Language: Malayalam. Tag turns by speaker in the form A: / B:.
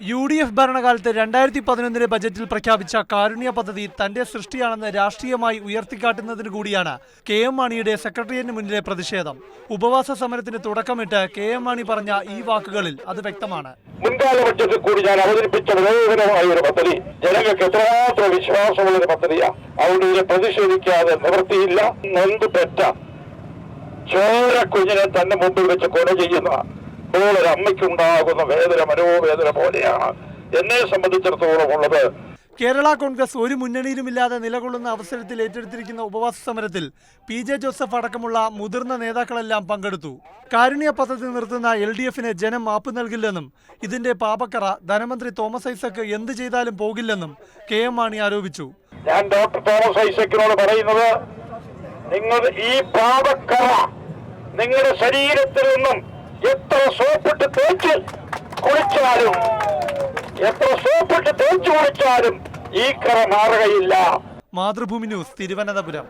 A: UDF ഭരണകാലത്ത് 2011 ബജറ്റിൽ പ്രഖ്യാപിച്ച കാരുണ്യ പദ്ധതി തന്റെ സൃഷ്ടിയാണെന്ന് രാഷ്ട്രീയമായി ഉയർത്തിക്കാട്ടുന്നതിന് കൂടിയാണ് KM മാണിയുടെ സെക്രട്ടേറിയറ്റിന് മുന്നിലെ പ്രതിഷേധം. ഉപവാസ സമരത്തിന് തുടക്കമിട്ട് KM മാണി പറഞ്ഞ ഈ വാക്കുകളിൽ അത് വ്യക്തമാണ്.
B: മുൻകാല ബഡ്ജറ്റിൽ കൂടി ഞാൻ അവതരിപ്പിച്ച മനോഹരമായ ഒരു പദ്ധതി ജനങ്ങൾക്ക് എത്രമാത്രം വിശ്വാസമുള്ള ഒരു പദ്ധതിയാണ്. അതുകൊണ്ട് ഇതിനെ പ്രതിഷേധിക്കാതെ നിവൃത്തിയില്ല. നൊന്തുപെറ്റ ചോര കുഞ്ഞിനെ തന്നെ മുമ്പിൽ വെച്ച് കൊല ചെയ്യുന്ന ഒരു അമ്മയ്ക്കുണ്ടാകുന്ന വേദന മനോവേദന പോലെയാണ് എന്നെ സംബന്ധിച്ചിടത്തോളം ഉള്ളത്.
A: കേരള കോൺഗ്രസ് ഒരു മുന്നണിയിലുമില്ലാതെ നിലകൊള്ളുന്ന അവസരത്തിൽ ഏറ്റെടുത്തിരിക്കുന്ന ഉപവാസ സമരത്തിൽ PJ ജോസഫ് അടക്കമുള്ള മുതിർന്ന നേതാക്കളെല്ലാം പങ്കെടുത്തു. കാരുണ്യ പദ്ധതി നിർത്തുന്ന LDF-ന് ജനം മാപ്പ് നൽകില്ലെന്നും ഇതിന്റെ പാപക്കറ ധനമന്ത്രി തോമസ് ഐസക് എന്ത് ചെയ്താലും പോകില്ലെന്നും KM മാണി ആരോപിച്ചു.
B: ഞാൻ ഡോക്ടർ തോമസ് ഐസക്കിനോട് പറയുന്നത്, നിങ്ങൾ ഈ പാപക്കറ നിങ്ങളുടെ ശരീരത്തിൽ നിന്നും എത്ര സോപ്പിട്ട് തേച്ച് കുളിച്ചാലും ഈ കറ മാറുകയില്ല.
A: മാതൃഭൂമി ന്യൂസ്, തിരുവനന്തപുരം.